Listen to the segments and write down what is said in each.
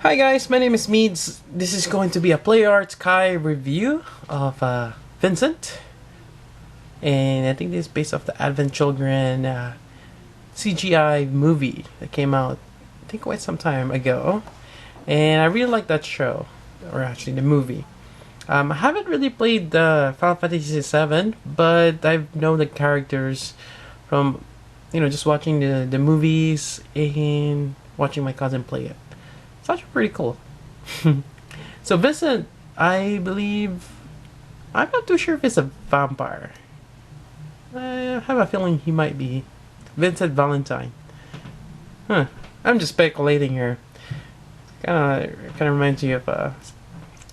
Hi guys, my name is Meads. This is going to be a Play Arts Kai review of Vincent. And I think this is based off the Advent Children CGI movie that came out, I think, quite some time ago. And I really like that show, or actually the movie. I haven't really played the Final Fantasy VII, but I've known the characters from, just watching the movies and watching my cousin play it. It's actually pretty cool. So Vincent, I believe, I'm not too sure if it's a vampire. I have a feeling he might be Vincent Valentine. Huh. I'm just speculating here. Kind of reminds you of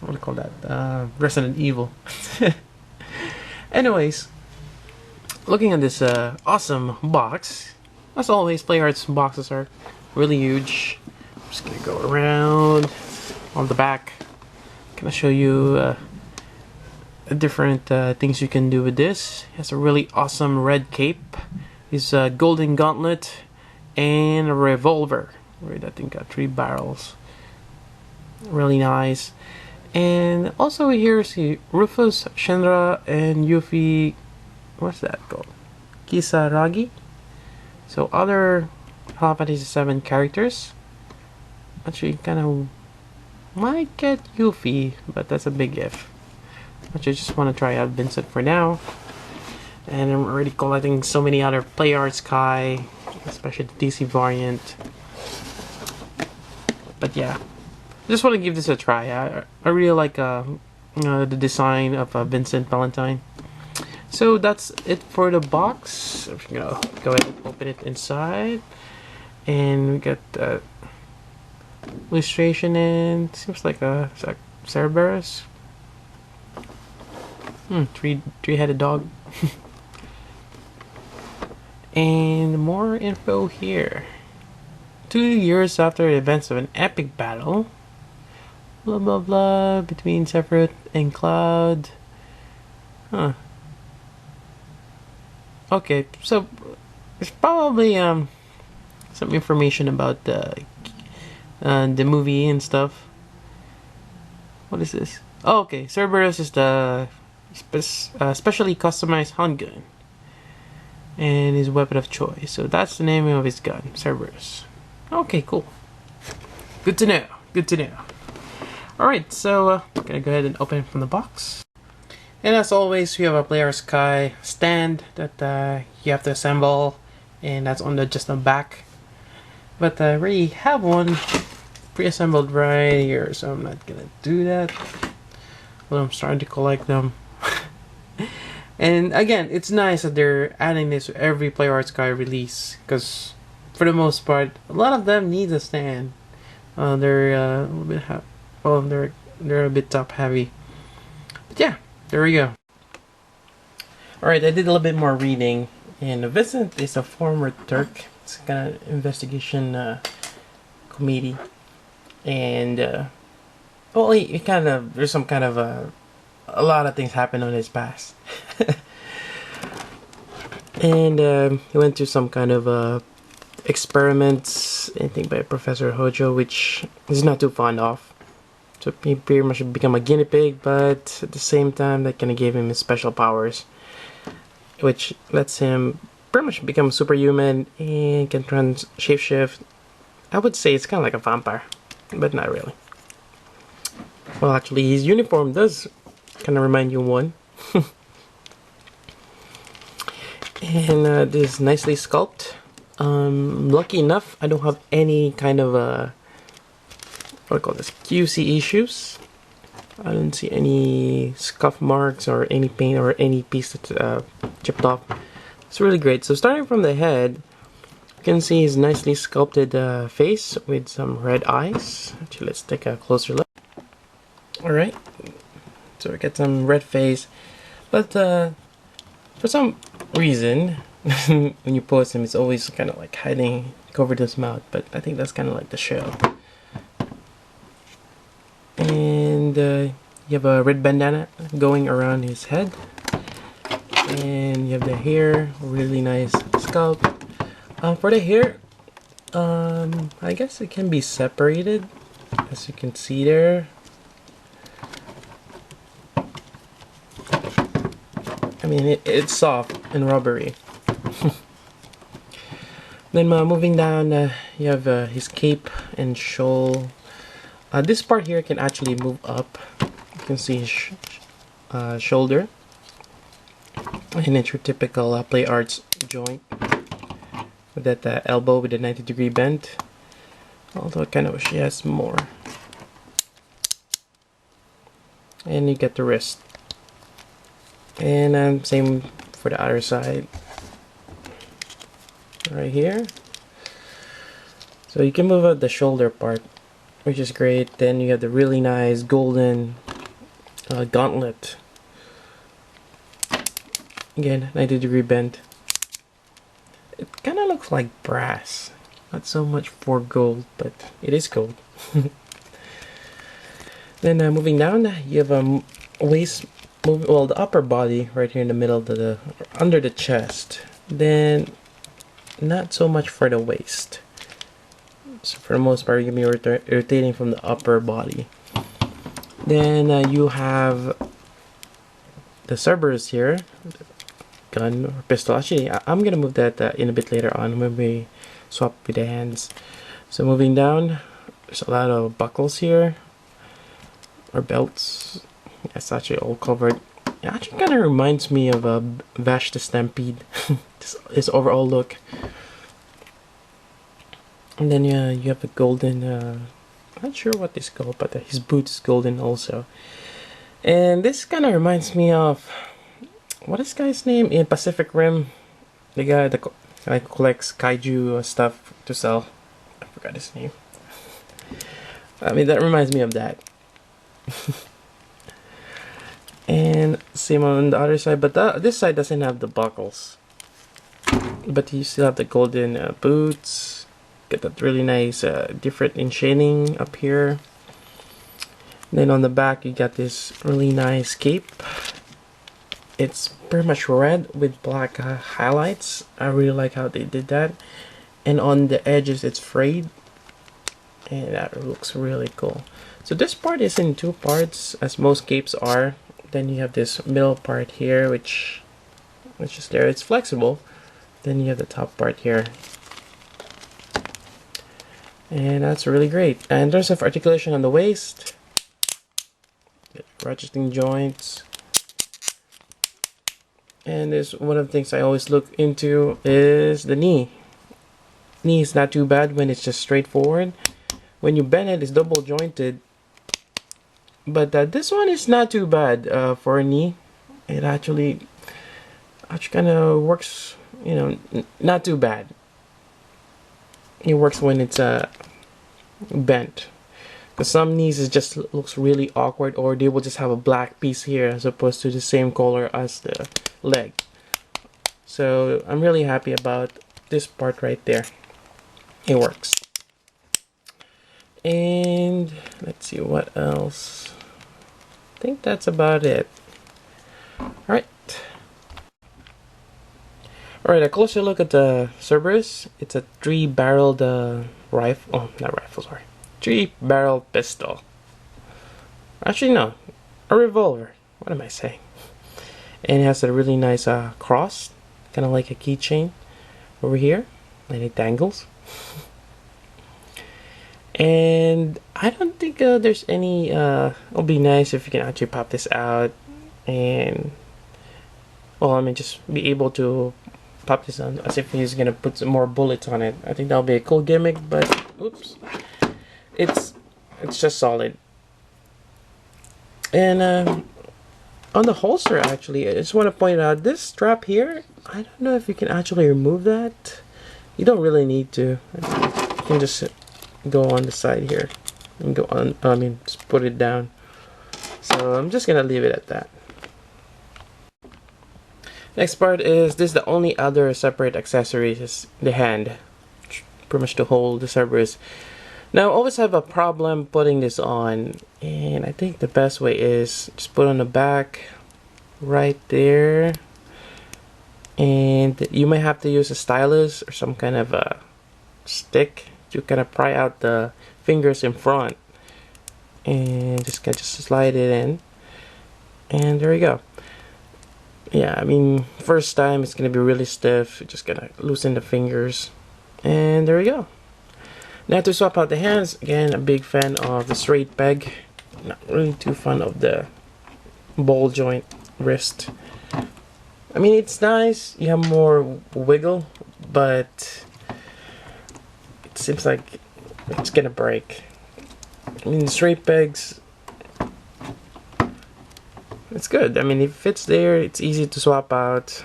what do you call that? Resident Evil. Anyways, looking at this awesome box. As always, Play Arts boxes are really huge. I'm just gonna go around on the back. Gonna show you different things you can do with this. It has a really awesome red cape. It's a golden gauntlet and a revolver. Right, that thing got 3 barrels. Really nice. And also here see Rufus, Shenra, and Yuffie. What's that called? Kisaragi. So other Final Fantasy VII characters. Actually, kind of might get Yuffie, but that's a big if. Actually, I just want to try out Vincent for now. And I'm already collecting so many other Play Arts Kai, especially the DC variant. But yeah, I just want to give this a try. I really like the design of Vincent Valentine. So that's it for the box. I'm gonna go ahead and open it inside, and we got the illustration in. Seems like a Cerberus. Three-headed dog. And more info here. 2 years after the events of an epic battle, blah blah blah, between Sephiroth and Cloud. Okay, so there's probably some information about the movie and stuff. What is this? Oh, okay, Cerberus is the specially customized handgun and his weapon of choice. So that's the name of his gun, Cerberus. Okay, cool. Good to know. Good to know. Alright, so I'm gonna go ahead and open it from the box. And as always, we have a Play Arts Kai stand that you have to assemble, and that's on just the back. But I already have one pre-assembled right here, so I'm not gonna do that. Well, I'm starting to collect them. And again, it's nice that they're adding this to every Play Arts Kai release, because for the most part, a lot of them need a stand. They're a little bit they're a bit top heavy. But yeah, there we go. Alright, I did a little bit more reading, and Vincent is a former Turk. It's kind of investigation committee, and well, he kind of, there's some kind of a lot of things happen on his past. And he went through some kind of experiments, I think by Professor Hojo, which he's not too fond of. So he pretty much become a guinea pig, but at the same time that kind of gave him his special powers, which lets him pretty much become superhuman and can shapeshift. I would say it's kind of like a vampire, but not really. Well, actually, his uniform does kind of remind you of one. And this is nicely sculpted. Lucky enough, I don't have any kind of what do I call this, QC issues. I didn't see any scuff marks or any paint or any piece that's chipped off. It's really great. So starting from the head, you can see his nicely sculpted face with some red eyes. Actually, let's take a closer look. Alright, so we get some red face, but for some reason, when you pose him, it's always kind of like hiding, covered his mouth, but I think that's kind of like the show. And you have a red bandana going around his head, and you have the hair, really nice scalp. For the hair, I guess it can be separated as you can see there. I mean, it's soft and rubbery. Then moving down, you have his cape and shawl. This part here can actually move up. You can see his shoulder. And it's your typical play arts joint with that elbow with a 90-degree bend. Although I kind of wish he has more. And you get the wrist. And same for the other side. Right here. So you can move out the shoulder part, which is great. Then you have the really nice golden gauntlet. Again, 90-degree bend. It kind of looks like brass. Not so much for gold, but it is gold. Then moving down, you have a waist, well, the upper body right here in the middle of the under the chest. Then not so much for the waist. So for the most part, you're gonna be rotating from the upper body. Then you have the Cerberus here, gun or pistol. Actually, I'm gonna move that in a bit later on when we swap with the hands. So moving down, there's a lot of buckles here, or belts. It's actually all covered. It actually kind of reminds me of Vash the Stampede. His overall look. And then you have a golden, not sure what this is called, but his boots is golden also. And this kind of reminds me of, what is this guy's name in Pacific Rim? The guy that collects kaiju stuff to sell. I forgot his name. I mean, that reminds me of that. And same on the other side, but this side doesn't have the buckles. But you still have the golden boots. Get that really nice different in shading up here. Then on the back you got this really nice cape. It's pretty much red with black highlights. I really like how they did that. And on the edges it's frayed. And that looks really cool. So this part is in two parts, as most capes are. Then you have this middle part here, which is there. It's flexible. Then you have the top part here. And that's really great. And in terms of articulation on the waist, ratcheting joints. And this one of the things I always look into is the knee. Knee is not too bad when it's just straightforward. When you bend it, it's double jointed. But this one is not too bad for a knee. It actually kind of works, you know, not too bad. It works when it's bent. Because some knees it just looks really awkward, or they will just have a black piece here as opposed to the same color as the leg. So I'm really happy about this part right there. It works. And let's see what else. I think that's about it. Alright. Alright, a closer look at the Cerberus. It's a 3-barreled rifle. Oh, not rifle, sorry. 3-barrel pistol. Actually, no. A revolver. What am I saying? And it has a really nice cross. Kind of like a keychain over here. And it dangles. And I don't think there's any... it'll be nice if you can actually pop this out. And... well, I mean, just be able to pop this on as if he's gonna put some more bullets on it. I think that'll be a cool gimmick, but oops, it's just solid. And on the holster, actually, I just want to point out this strap here. I don't know if you can actually remove that. You don't really need to. You can just go on the side here and go on. I mean, just put it down. So I'm just gonna leave it at that. Next part is this. The only other separate accessories is the hand, pretty much to hold the Cerberus. Now I always have a problem putting this on, and I think the best way is just put on the back right there, and you might have to use a stylus or some kind of a stick to kind of pry out the fingers in front. and just slide it in, and there you go. Yeah, I mean, first time it's gonna be really stiff. You're just gonna loosen the fingers, and there you go. Now to swap out the hands, again, a big fan of the straight peg. Not really too fond of the ball joint wrist. I mean, it's nice, you have more wiggle, but it seems like it's gonna break. I mean, the straight pegs, it's good. I mean, if it fits there, it's easy to swap out,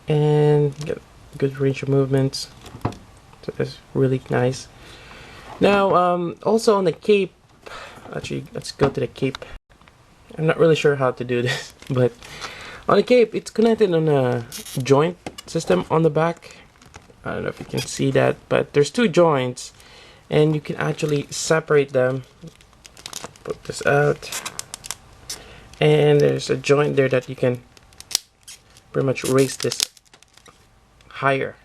and get good range of movements. So that's really nice. Now, also on the cape, actually, let's go to the cape. I'm not really sure how to do this, but on the cape, it's connected on a joint system on the back. I don't know if you can see that, but there's two joints, and you can actually separate them. Put this out, and there's a joint there that you can pretty much raise this higher.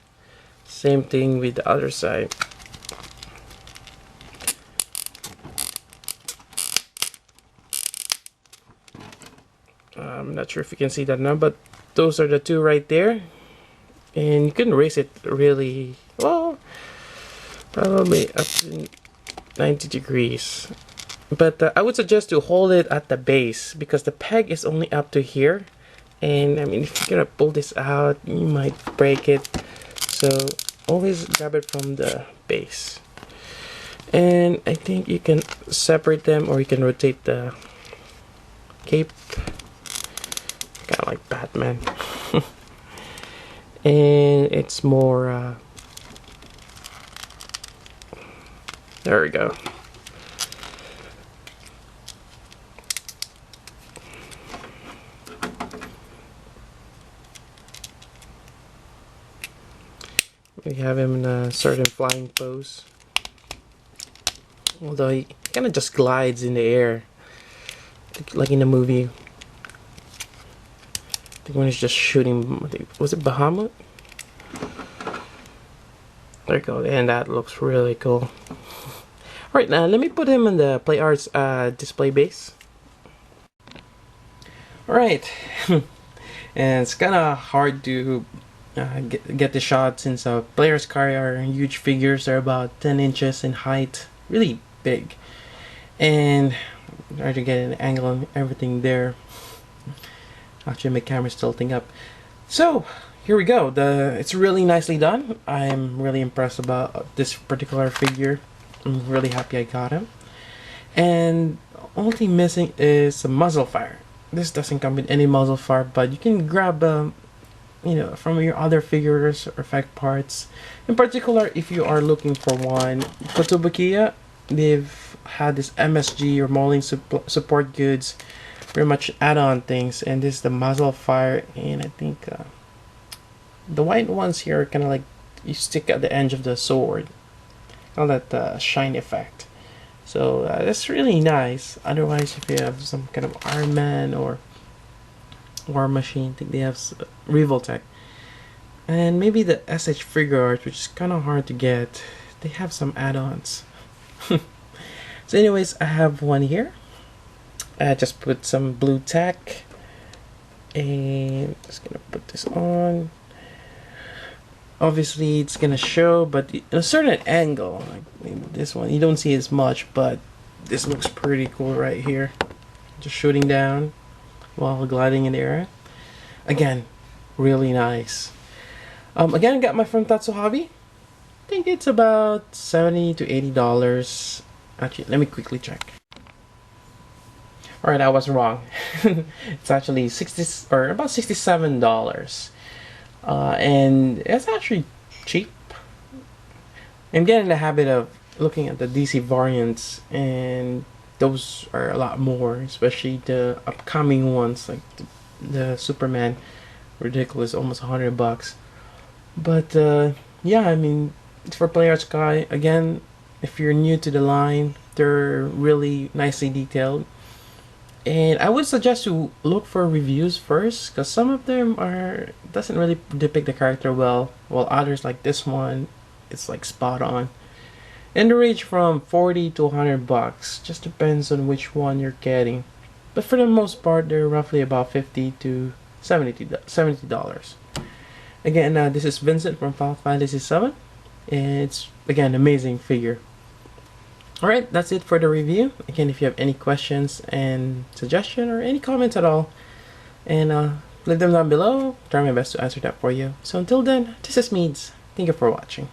Same thing with the other side. I'm not sure if you can see that now, but those are the two right there, and you can raise it really well, probably up to 90 degrees. But I would suggest to hold it at the base, because the peg is only up to here, and I mean, if you're gonna pull this out, you might break it. So always grab it from the base, and I think you can separate them, or you can rotate the cape, kind of like Batman. And it's more there we go. We have him in a certain flying pose, although he kind of just glides in the air, like in the movie. I think when he's just shooting, was it Bahamut? There you go, and that looks really cool. Alright, now let me put him in the Play Arts display base. Alright, and it's kind of hard to get the shot, since players carry are huge figures. They're about 10 inches in height, really big, and try to get an angle on everything there. Actually, my camera's tilting up. So here we go. It's really nicely done. I'm really impressed about this particular figure. I'm really happy I got him. And only thing missing is a muzzle fire. This doesn't come with any muzzle fire, but you can grab you know, from your other figures or effect parts. In particular, if you are looking for one, Kotobukiya, they've had this MSG or molding support goods, pretty much add-on things, and this is the muzzle fire, and I think the white ones here are kind of like you stick at the edge of the sword, all that shine effect. So that's really nice. Otherwise, if you have some kind of Iron Man or War Machine, I think they have Revoltech, and maybe the SH Figure Art, which is kind of hard to get. They have some add-ons. So anyways, I have one here. I just put some blue tack, and just gonna put this on. Obviously it's gonna show, but in a certain angle, like maybe this one, you don't see as much, but this looks pretty cool right here. Just shooting down while gliding in the air. Again, really nice. Again, got my from Tatsu Hobby. I think it's about $70 to $80. Actually, let me quickly check. Alright, I was wrong. It's actually about $67. And it's actually cheap. I'm getting the habit of looking at the DC variants, and those are a lot more, especially the upcoming ones like the Superman. Ridiculous, almost $100. But yeah, I mean, it's for Play Arts Sky. Again, if you're new to the line, they're really nicely detailed. And I would suggest to look for reviews first, because some of them doesn't really depict the character well, while others like this one, it's like spot on. And they range from 40 to 100 bucks. Just depends on which one you're getting. But for the most part, they're roughly about 50 to $70. Again, this is Vincent from Final Fantasy VII. And it's, again, amazing figure. Alright, that's it for the review. Again, if you have any questions and suggestion or any comments at all, and leave them down below. Try my best to answer that for you. So until then, this is Meads. Thank you for watching.